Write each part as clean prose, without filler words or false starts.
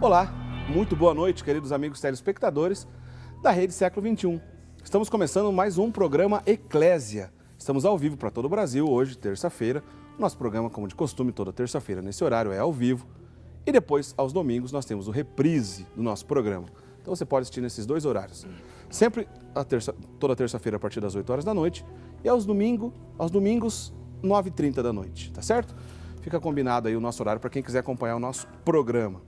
Olá, muito boa noite, queridos amigos telespectadores da Rede Século XXI. Estamos começando mais um programa Eclésia. Estamos ao vivo para todo o Brasil, hoje, terça-feira. Nosso programa, como de costume, toda terça-feira, nesse horário, é ao vivo. E depois, aos domingos, nós temos o reprise do nosso programa. Então você pode assistir nesses dois horários. Sempre toda terça-feira, a partir das 8 horas da noite. E aos domingos, 9h30 da noite, tá certo? Fica combinado aí o nosso horário para quem quiser acompanhar o nosso programa.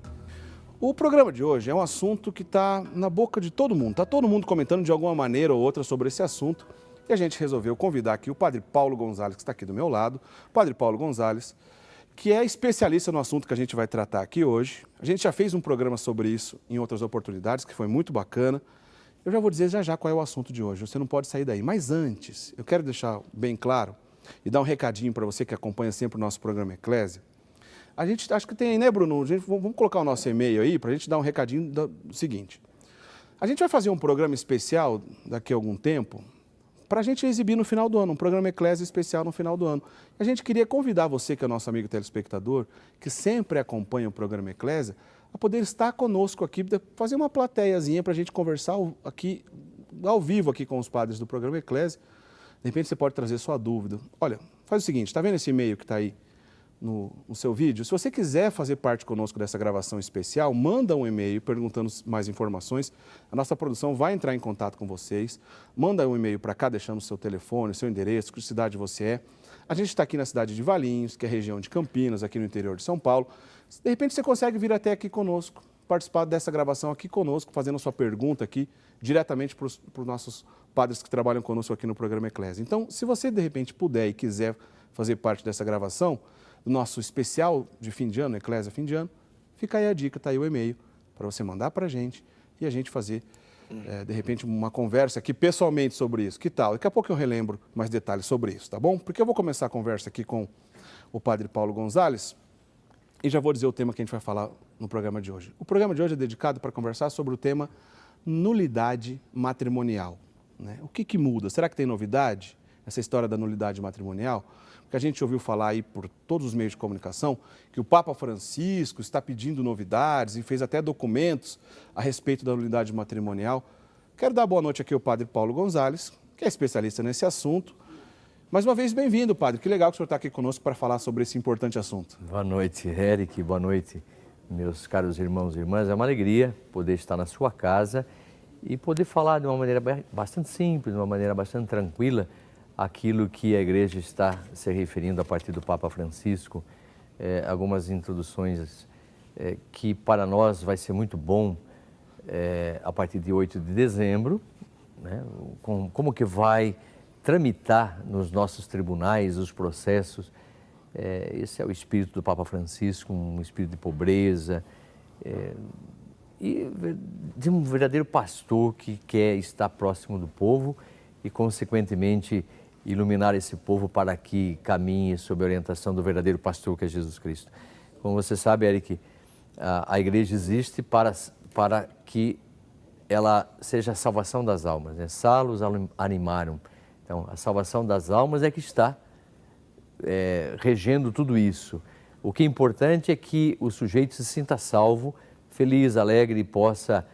O programa de hoje é um assunto que está na boca de todo mundo. Está todo mundo comentando de alguma maneira ou outra sobre esse assunto. E a gente resolveu convidar aqui o Padre Paulo Gonzales, que está aqui do meu lado. Padre Paulo Gonzales, que é especialista no assunto que a gente vai tratar aqui hoje. A gente já fez um programa sobre isso em outras oportunidades, que foi muito bacana. Eu já vou dizer já qual é o assunto de hoje. Você não pode sair daí. Mas antes, eu quero deixar bem claro e dar um recadinho para você que acompanha sempre o nosso programa Eclésia. A gente, acho que tem aí, né, Bruno? Vamos colocar o nosso e-mail aí para a gente dar um recadinho do seguinte. A gente vai fazer um programa especial daqui a algum tempo para a gente exibir no final do ano, um programa Eclésia especial no final do ano. A gente queria convidar você, que é nosso amigo telespectador, que sempre acompanha o programa Eclésia, a poder estar conosco aqui, fazer uma plateiazinha para a gente conversar aqui, ao vivo aqui com os padres do programa Eclésia. De repente você pode trazer sua dúvida. Olha, faz o seguinte, está vendo esse e-mail que está aí no seu vídeo? Se você quiser fazer parte conosco dessa gravação especial, manda um e-mail perguntando mais informações. A nossa produção vai entrar em contato com vocês. Manda um e-mail para cá, deixando o seu telefone, seu endereço, que cidade você é. A gente está aqui na cidade de Valinhos, que é a região de Campinas, aqui no interior de São Paulo. De repente você consegue vir até aqui conosco, participar dessa gravação aqui conosco, fazendo a sua pergunta aqui diretamente para os nossos padres que trabalham conosco aqui no programa Eclésia. Então, se você de repente puder e quiser fazer parte dessa gravação, do nosso especial de fim de ano, Eclésia Fim de Ano, fica aí a dica, está aí o e-mail para você mandar para a gente e a gente fazer, de repente, uma conversa aqui pessoalmente sobre isso. Que tal? Daqui a pouco eu relembro mais detalhes sobre isso, tá bom? Porque eu vou começar a conversa aqui com o Padre Paulo Gonzales e já vou dizer o tema que a gente vai falar no programa de hoje. O programa de hoje é dedicado para conversar sobre o tema nulidade matrimonial, né? O que muda? Será que tem novidade? Essa história da nulidade matrimonial? Porque a gente ouviu falar aí por todos os meios de comunicação que o Papa Francisco está pedindo novidades e fez até documentos a respeito da nulidade matrimonial. Quero dar boa noite aqui ao Padre Paulo Gonzales, que é especialista nesse assunto. Mais uma vez, bem-vindo, Padre. Que legal que o senhor está aqui conosco para falar sobre esse importante assunto. Boa noite, Eric. Boa noite, meus caros irmãos e irmãs. É uma alegria poder estar na sua casa e poder falar de uma maneira bastante simples, de uma maneira bastante tranquila, aquilo que a igreja está se referindo a partir do Papa Francisco, algumas introduções que para nós vai ser muito bom a partir de 8 de dezembro, né? Como que vai tramitar nos nossos tribunais os processos. Esse é o espírito do Papa Francisco, um espírito de pobreza e de um verdadeiro pastor que quer estar próximo do povo e, consequentemente, iluminar esse povo para que caminhe sob a orientação do verdadeiro pastor, que é Jesus Cristo. Como você sabe, Eric, a igreja existe para que ela seja a salvação das almas, né? Salus animarum. Então, a salvação das almas é que está regendo tudo isso. O que é importante é que o sujeito se sinta salvo, feliz, alegre e possa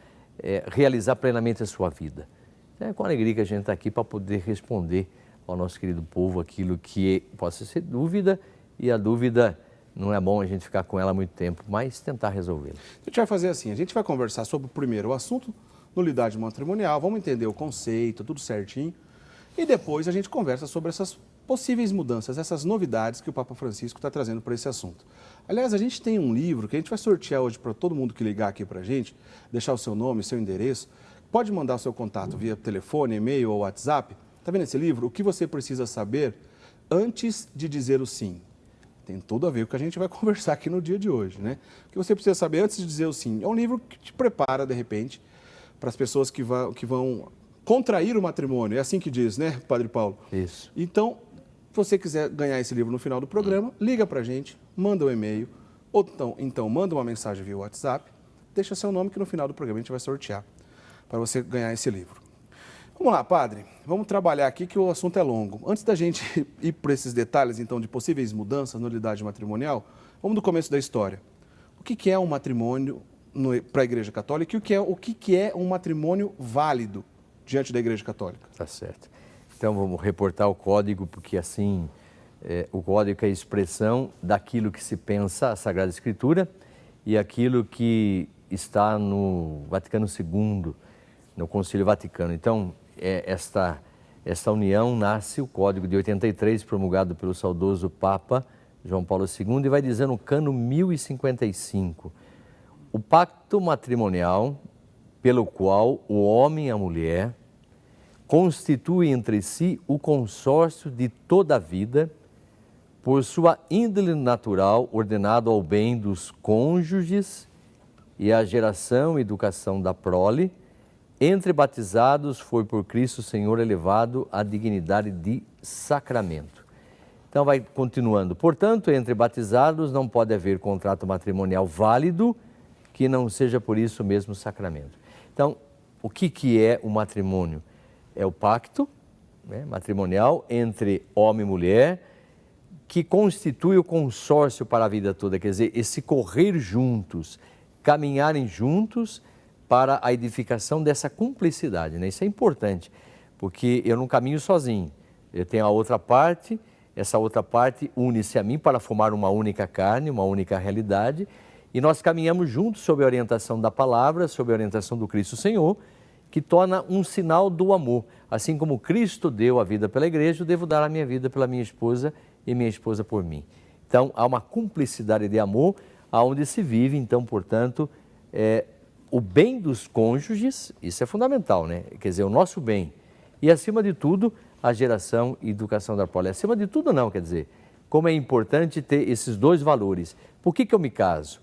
realizar plenamente a sua vida. É com alegria que a gente está aqui para poder responder ao nosso querido povo aquilo que possa ser dúvida, e a dúvida não é bom a gente ficar com ela há muito tempo, mas tentar resolvê-la. A gente vai fazer assim, a gente vai conversar sobre, primeiro, o assunto nulidade matrimonial, vamos entender o conceito, tudo certinho, e depois a gente conversa sobre essas possíveis mudanças, essas novidades que o Papa Francisco está trazendo para esse assunto. Aliás, a gente tem um livro que a gente vai sortear hoje para todo mundo que ligar aqui para a gente, deixar o seu nome, seu endereço, pode mandar o seu contato via telefone, e-mail ou WhatsApp. Está vendo esse livro? O que você precisa saber antes de dizer o sim? Tem tudo a ver com o que a gente vai conversar aqui no dia de hoje, né? O que você precisa saber antes de dizer o sim? É um livro que te prepara, de repente, para as pessoas que vão contrair o matrimônio. É assim que diz, né, Padre Paulo? Isso. Então, se você quiser ganhar esse livro no final do programa, liga para a gente, manda um e-mail, ou então manda uma mensagem via WhatsApp, deixa seu nome que no final do programa a gente vai sortear para você ganhar esse livro. Vamos lá, padre, vamos trabalhar aqui que o assunto é longo. Antes da gente ir por esses detalhes, então, de possíveis mudanças na nulidade matrimonial, vamos do começo da história. O que é um matrimônio para a Igreja Católica e o que é um matrimônio válido diante da Igreja Católica. Tá certo. Então vamos reportar o código, porque assim, o código é a expressão daquilo que se pensa a Sagrada Escritura e aquilo que está no Vaticano II, no Concílio Vaticano. Então, esta união nasce o Código de 83, promulgado pelo saudoso Papa João Paulo II, e vai dizer no cano 1055, o pacto matrimonial pelo qual o homem e a mulher constituem entre si o consórcio de toda a vida, por sua índole natural, ordenado ao bem dos cônjuges e à geração e educação da prole, entre batizados foi por Cristo Senhor elevado à dignidade de sacramento. Então vai continuando. Portanto, entre batizados não pode haver contrato matrimonial válido que não seja por isso mesmo sacramento. Então, o que é o matrimônio? É o pacto, né, matrimonial entre homem e mulher, que constitui o consórcio para a vida toda, quer dizer, esse correr juntos, caminharem juntos para a edificação dessa cumplicidade, né? Isso é importante, porque eu não caminho sozinho, eu tenho a outra parte, essa outra parte une-se a mim para formar uma única carne, uma única realidade, e nós caminhamos juntos sob a orientação da palavra, sob a orientação do Cristo Senhor, que torna um sinal do amor. Assim como Cristo deu a vida pela igreja, eu devo dar a minha vida pela minha esposa e minha esposa por mim. Então, há uma cumplicidade de amor, onde se vive, então, portanto, o bem dos cônjuges, isso é fundamental, né? Quer dizer, o nosso bem. E, acima de tudo, a geração e educação da prole. Acima de tudo, não, quer dizer, como é importante ter esses dois valores. Por que eu me caso?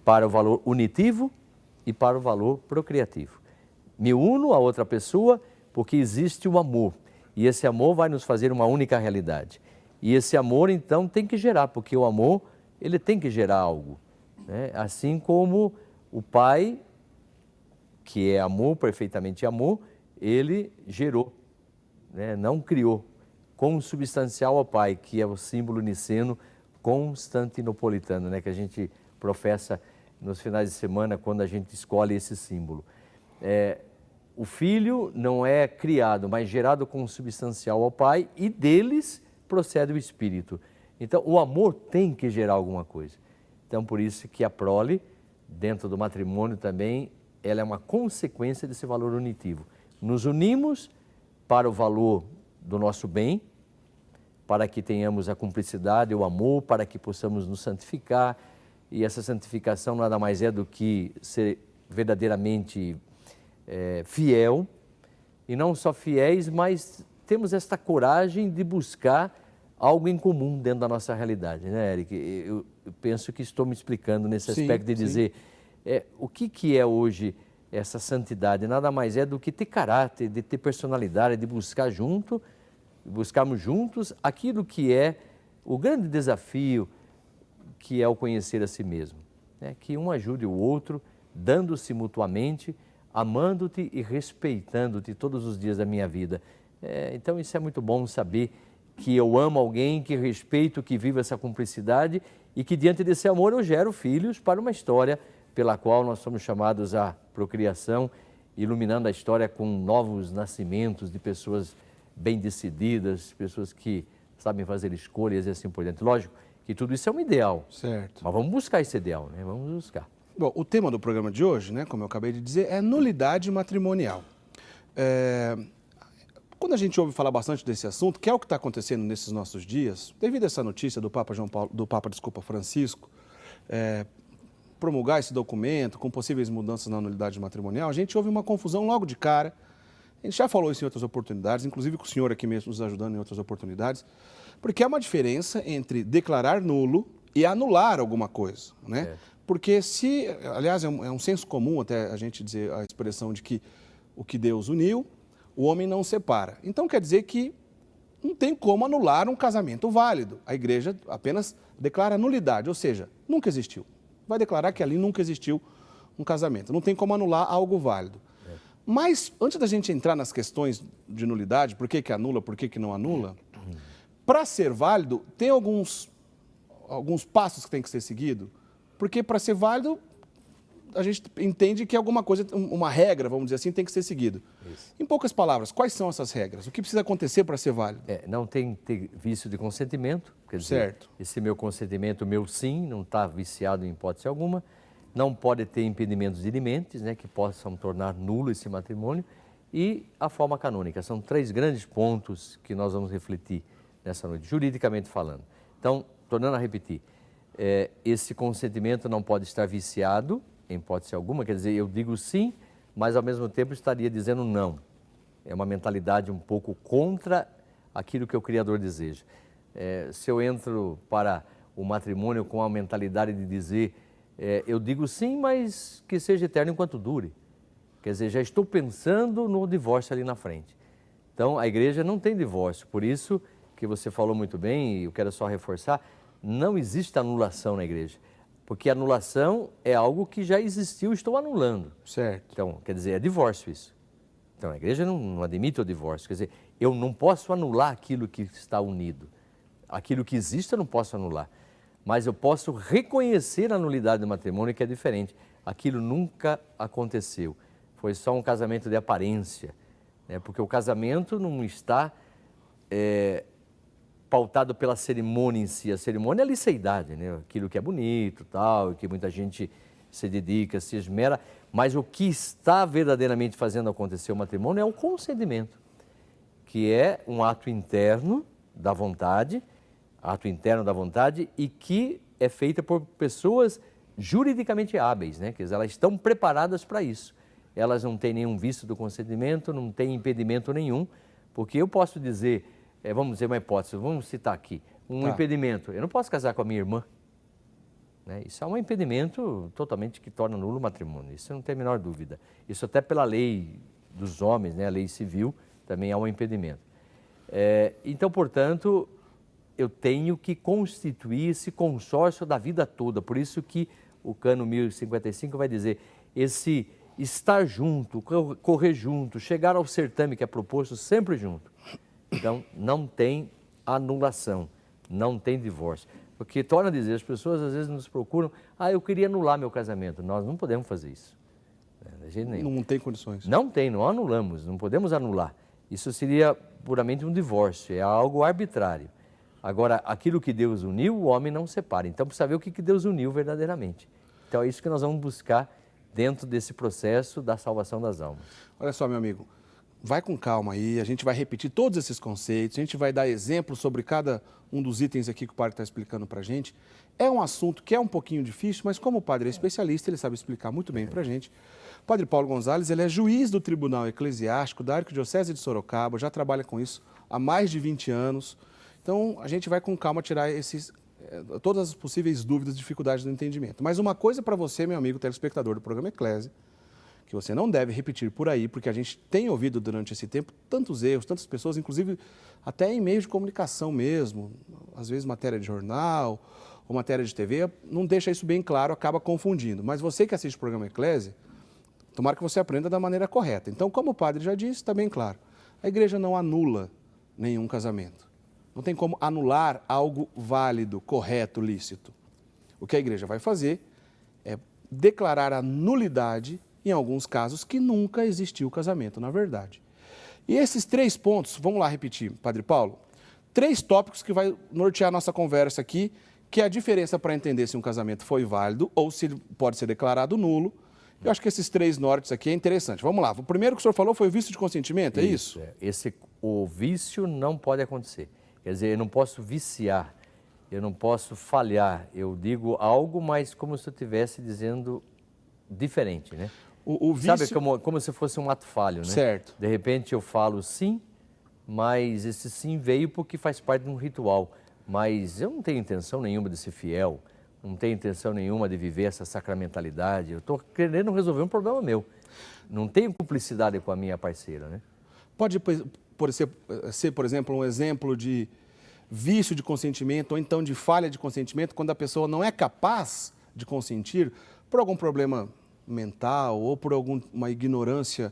Para o valor unitivo e para o valor procriativo. Me uno a outra pessoa porque existe o amor. E esse amor vai nos fazer uma única realidade. E esse amor, então, tem que gerar, porque o amor, ele tem que gerar algo, né? Assim como o Pai, que é amor, perfeitamente amor, ele gerou, né? Não criou. Consubstancial ao Pai, que é o símbolo niceno constantinopolitano, né? Que a gente professa nos finais de semana, quando a gente escolhe esse símbolo. O Filho não é criado, mas gerado consubstancial ao Pai, e deles procede o Espírito. Então, o amor tem que gerar alguma coisa. Então, por isso que a prole, dentro do matrimônio também, ela é uma consequência desse valor unitivo. Nos unimos para o valor do nosso bem, para que tenhamos a cumplicidade, o amor, para que possamos nos santificar. E essa santificação nada mais é do que ser verdadeiramente fiel, e não só fiéis, mas temos esta coragem de buscar algo em comum dentro da nossa realidade, né, Eric? Eu penso que estou me explicando nesse aspecto de dizer o que é hoje essa santidade. Nada mais é do que ter caráter, de ter personalidade, de buscarmos juntos aquilo que é o grande desafio, que é o conhecer a si mesmo, né? Que um ajude o outro, dando-se mutuamente, amando-te e respeitando-te todos os dias da minha vida. Então isso é muito bom saber que eu amo alguém, que respeito, que vivo essa cumplicidade e que diante desse amor eu gero filhos para uma história pela qual nós somos chamados à procriação, iluminando a história com novos nascimentos de pessoas bem decididas, pessoas que sabem fazer escolhas e assim por diante. Lógico que tudo isso é um ideal, certo? Mas vamos buscar esse ideal, né? Vamos buscar. Bom, o tema do programa de hoje, né, como eu acabei de dizer, é nulidade matrimonial. Quando a gente ouve falar bastante desse assunto, que é o que está acontecendo nesses nossos dias, devido a essa notícia do Papa Francisco, promulgar esse documento com possíveis mudanças na nulidade matrimonial, a gente ouve uma confusão logo de cara. A gente já falou isso em outras oportunidades, inclusive com o senhor aqui mesmo nos ajudando em outras oportunidades, porque há uma diferença entre declarar nulo e anular alguma coisa, né? Porque aliás, é um senso comum até a gente dizer a expressão de que o que Deus uniu, o homem não separa. Então quer dizer que não tem como anular um casamento válido. A igreja apenas declara nulidade, ou seja, nunca existiu. Vai declarar que ali nunca existiu um casamento. Não tem como anular algo válido. Mas, antes da gente entrar nas questões de nulidade, por que anula, por que não anula, para ser válido, tem alguns passos que tem que ser seguido, porque para ser válido, a gente entende que alguma coisa, uma regra, vamos dizer assim, tem que ser seguido. Isso. Em poucas palavras, quais são essas regras? O que precisa acontecer para ser válido? Não tem que ter vício de consentimento, quer dizer, certo. Esse meu consentimento, meu sim, não está viciado em hipótese alguma. Não pode ter impedimentos dirimentes, né, que possam tornar nulo esse matrimônio. E a forma canônica. São 3 grandes pontos que nós vamos refletir nessa noite, juridicamente falando. Então, tornando a repetir, esse consentimento não pode estar viciado, em hipótese alguma, quer dizer, eu digo sim, mas ao mesmo tempo estaria dizendo não. É uma mentalidade um pouco contra aquilo que o Criador deseja. Se eu entro para o matrimônio com a mentalidade de dizer, eu digo sim, mas que seja eterno enquanto dure. Quer dizer, já estou pensando no divórcio ali na frente. Então, a igreja não tem divórcio, por isso que você falou muito bem, e eu quero só reforçar, não existe anulação na igreja, porque anulação é algo que já existiu, estou anulando. Certo. Então, quer dizer, é divórcio isso. Então, a igreja não admite o divórcio, quer dizer, eu não posso anular aquilo que está unido. Aquilo que existe eu não posso anular, mas eu posso reconhecer a nulidade do matrimônio, que é diferente. Aquilo nunca aconteceu, foi só um casamento de aparência, né? Porque o casamento não está pautado pela cerimônia em si. A cerimônia é a liceidade, né? Aquilo que é bonito, tal, que muita gente se dedica, se esmera, mas o que está verdadeiramente fazendo acontecer o matrimônio é o consentimento, que é um ato interno da vontade, e que é feita por pessoas juridicamente hábeis, né? Quer dizer, elas estão preparadas para isso. Elas não têm nenhum vício do consentimento, não têm impedimento nenhum, porque eu posso dizer, vamos dizer uma hipótese, vamos citar aqui, impedimento. Eu não posso casar com a minha irmã, né? Isso é um impedimento totalmente que torna nulo o matrimônio, isso não tem a menor dúvida. Isso até pela lei dos homens, né? A lei civil, também há um impedimento. Então, portanto, eu tenho que constituir esse consórcio da vida toda, por isso que o Cano 1055 vai dizer, esse estar junto, correr junto, chegar ao certame que é proposto sempre junto. Então, não tem anulação, não tem divórcio. Porque, torna a dizer, as pessoas às vezes nos procuram, eu queria anular meu casamento. Nós não podemos fazer isso, de jeito nenhum. Não tem condições. Não anulamos, não podemos anular. Isso seria puramente um divórcio, é algo arbitrário. Agora, aquilo que Deus uniu, o homem não separa. Então, precisa ver o que Deus uniu verdadeiramente. Então, é isso que nós vamos buscar dentro desse processo da salvação das almas. Olha só, meu amigo, vai com calma aí, a gente vai repetir todos esses conceitos, a gente vai dar exemplos sobre cada um dos itens aqui que o padre está explicando para a gente. É um assunto que é um pouquinho difícil, mas como o padre é especialista, ele sabe explicar muito bem para a gente. O padre Paulo Gonzalez, ele é juiz do Tribunal Eclesiástico da Arquidiocese de Sorocaba, já trabalha com isso há mais de 20 anos. Então, a gente vai com calma tirar todas as possíveis dúvidas, dificuldades do entendimento. Mas uma coisa para você, meu amigo telespectador do programa Eclésia, que você não deve repetir por aí, porque a gente tem ouvido durante esse tempo tantos erros, tantas pessoas, inclusive até em meios de comunicação mesmo, às vezes matéria de jornal ou matéria de TV, não deixa isso bem claro, acaba confundindo. Mas você que assiste o programa Eclésia, tomara que você aprenda da maneira correta. Então, como o padre já disse, está bem claro, a igreja não anula nenhum casamento. Não tem como anular algo válido, correto, lícito. O que a igreja vai fazer é declarar a nulidade, em alguns casos, que nunca existiu casamento, na verdade. E esses 3 pontos, vamos lá repetir, Padre Paulo, 3 tópicos que vai nortear a nossa conversa aqui, que é a diferença para entender se um casamento foi válido ou se ele pode ser declarado nulo. Eu acho que esses 3 nortes aqui é interessante. Vamos lá, o primeiro que o senhor falou foi o vício de consentimento, é isso? O vício não pode acontecer. Quer dizer, eu não posso viciar, eu não posso falhar. Eu digo algo, mas como se eu estivesse dizendo diferente, né? O vício... Sabe, como se fosse um ato falho, né? Certo. De repente eu falo sim, mas esse sim veio porque faz parte de um ritual. Mas eu não tenho intenção nenhuma de ser fiel, não tenho intenção nenhuma de viver essa sacramentalidade. Eu estou querendo resolver um problema meu. Não tenho cumplicidade com a minha parceira, né? Pode ser, por exemplo, um exemplo de vício de consentimento ou então de falha de consentimento, quando a pessoa não é capaz de consentir por algum problema mental ou por alguma ignorância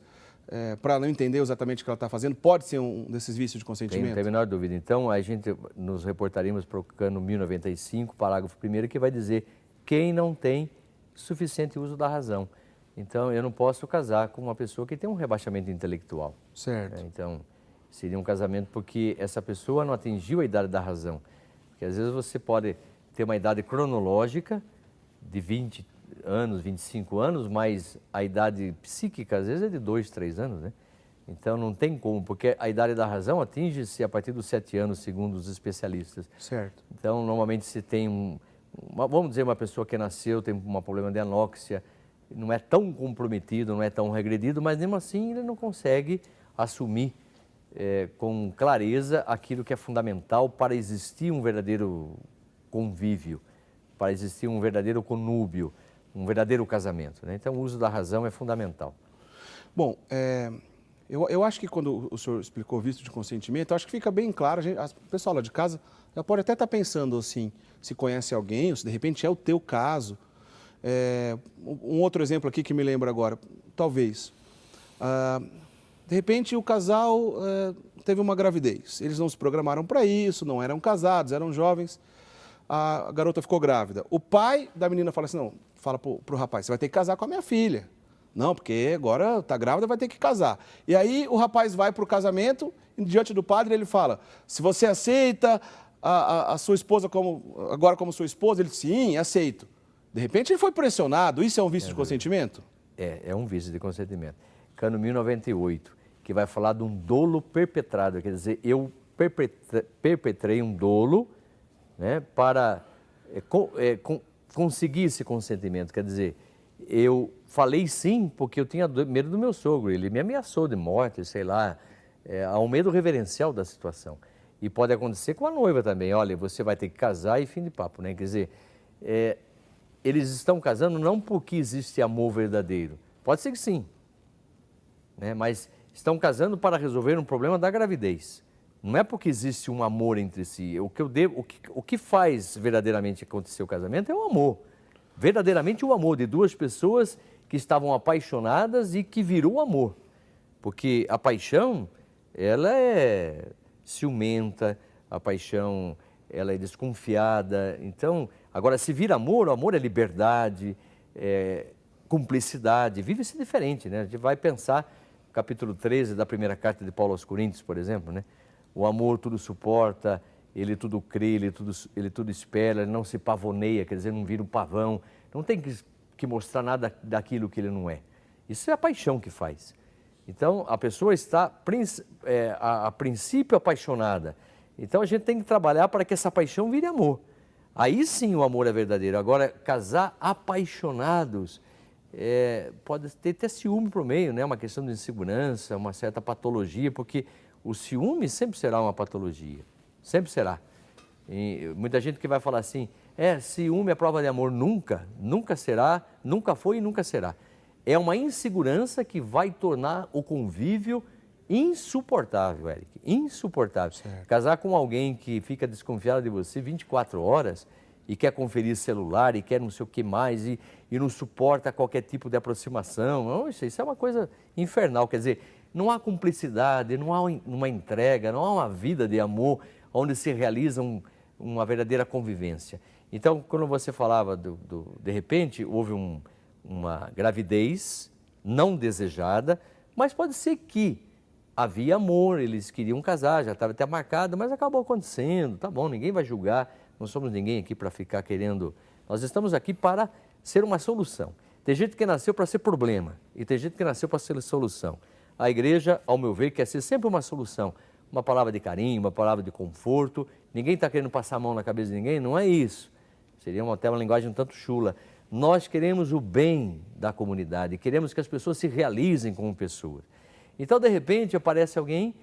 para não entender exatamente o que ela está fazendo, pode ser um desses vícios de consentimento? Não tem a menor dúvida. Então, a gente nos reportaríamos para o Cano 1095, parágrafo 1º, que vai dizer quem não tem suficiente uso da razão. Então, eu não posso casar com uma pessoa que tem um rebaixamento intelectual. Certo. Então, seria um casamento porque essa pessoa não atingiu a idade da razão. Porque às vezes você pode ter uma idade cronológica de 20 anos, 25 anos, mas a idade psíquica às vezes é de 2, 3 anos, né? Então não tem como, porque a idade da razão atinge-se a partir dos 7 anos, segundo os especialistas. Certo. Então, normalmente se tem, vamos dizer, uma pessoa que nasceu, tem um problema de anóxia, não é tão comprometido, não é tão regredido, mas mesmo assim ele não consegue assumir com clareza aquilo que é fundamental para existir um verdadeiro convívio, para existir um verdadeiro conúbio, um verdadeiro casamento, né? Então o uso da razão é fundamental. Bom, eu acho que quando o senhor explicou o vício de consentimento, eu acho que fica bem claro, o pessoal lá de casa já pode até estar pensando assim, se conhece alguém, ou se de repente é o teu caso. Um outro exemplo aqui que me lembra agora, talvez, de repente o casal teve uma gravidez, eles não se programaram para isso, não eram casados, eram jovens, a garota ficou grávida. O pai da menina fala assim, não, fala pro rapaz, você vai ter que casar com a minha filha. Não, porque agora está grávida, vai ter que casar. E aí o rapaz vai para o casamento, e diante do padre ele fala, se você aceita a sua esposa agora como sua esposa, ele diz, sim, aceito. De repente ele foi pressionado, isso é um vício de consentimento? É um vício de consentimento. Cano 1098, que vai falar de um dolo perpetrado, quer dizer, eu perpetrei um dolo, né, para conseguir esse consentimento, quer dizer, eu falei sim porque eu tinha medo do meu sogro, ele me ameaçou de morte, sei lá, há um medo reverencial da situação. E pode acontecer com a noiva também, olha, você vai ter que casar e fim de papo, né? Quer dizer, eles estão casando não porque existe amor verdadeiro, pode ser que sim, né? Mas estão casando para resolver um problema da gravidez. Não é porque existe um amor entre si. O que faz verdadeiramente acontecer o casamento é o amor. Verdadeiramente o amor de duas pessoas que estavam apaixonadas e que virou amor. Porque a paixão, ela é ciumenta, a paixão, ela é desconfiada. Então, agora se vira amor, o amor é liberdade, é cumplicidade, vive-se diferente, né? A gente vai pensar, capítulo 13 da primeira carta de Paulo aos Coríntios, por exemplo, né? O amor tudo suporta, ele tudo crê, ele tudo espera, ele não se pavoneia, quer dizer, não vira um pavão, não tem que mostrar nada daquilo que ele não é. Isso é a paixão que faz. Então, a pessoa está, a princípio, apaixonada. Então, a gente tem que trabalhar para que essa paixão vire amor. Aí sim o amor é verdadeiro. Agora, casar apaixonados, pode ter até ciúme por meio, né? Uma questão de insegurança, uma certa patologia, porque o ciúme sempre será uma patologia, sempre será. E muita gente que vai falar assim, ciúme é prova de amor, nunca será, nunca foi e nunca será. É uma insegurança que vai tornar o convívio insuportável, Eric, insuportável. Certo. Casar com alguém que fica desconfiado de você 24 horas e quer conferir celular e quer não sei o que mais e não suporta qualquer tipo de aproximação, isso é uma coisa infernal, quer dizer, não há cumplicidade, não há uma entrega, não há uma vida de amor onde se realiza uma verdadeira convivência. Então, quando você falava, de repente, houve uma gravidez não desejada, mas pode ser que havia amor, eles queriam casar, já estava até marcado, mas acabou acontecendo, tá bom, ninguém vai julgar, não somos ninguém aqui para ficar querendo, nós estamos aqui para ser uma solução. Tem gente que nasceu para ser problema e tem gente que nasceu para ser solução. A igreja, ao meu ver, quer ser sempre uma solução, uma palavra de carinho, uma palavra de conforto, ninguém está querendo passar a mão na cabeça de ninguém, não é isso, seria até uma linguagem um tanto chula. Nós queremos o bem da comunidade, queremos que as pessoas se realizem como pessoas. Então, de repente, aparece alguém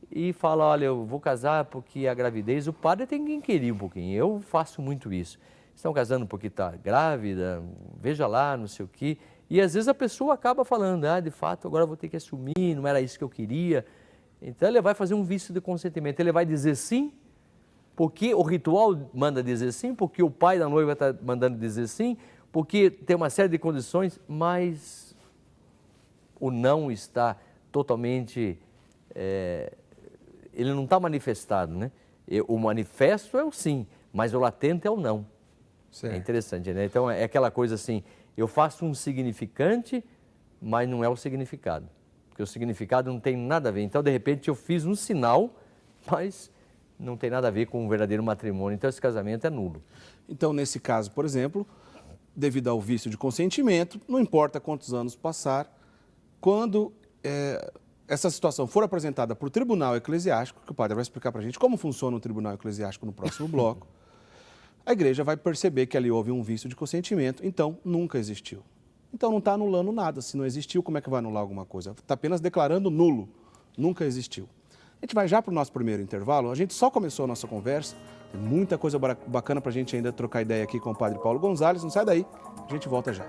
e fala, olha, eu vou casar porque a gravidez, o padre tem que inquirir um pouquinho, eu faço muito isso. Estão casando porque está grávida, veja lá, não sei o quê. E às vezes a pessoa acaba falando, de fato, agora eu vou ter que assumir, não era isso que eu queria. Então ele vai fazer um vício de consentimento, ele vai dizer sim, porque o ritual manda dizer sim, porque o pai da noiva está mandando dizer sim, porque tem uma série de condições, mas o não está totalmente, ele não está manifestado, né? O manifesto é o sim, mas o latente é o não. Certo. É interessante, né? Então é aquela coisa assim, Eu faço um significante, mas não é o significado. Porque o significado não tem nada a ver. Então, de repente, eu fiz um sinal, mas não tem nada a ver com um verdadeiro matrimônio. Então, esse casamento é nulo. Então, nesse caso, por exemplo, devido ao vício de consentimento, não importa quantos anos passar, quando essa situação for apresentada por tribunal eclesiástico, que o padre vai explicar para a gente como funciona o tribunal eclesiástico no próximo bloco, a igreja vai perceber que ali houve um vício de consentimento, então nunca existiu. Então não está anulando nada. Se não existiu, como é que vai anular alguma coisa? Está apenas declarando nulo. Nunca existiu. A gente vai já para o nosso primeiro intervalo. A gente só começou a nossa conversa. Tem muita coisa bacana para a gente ainda trocar ideia aqui com o padre Paulo Gonzalez. Não sai daí, a gente volta já.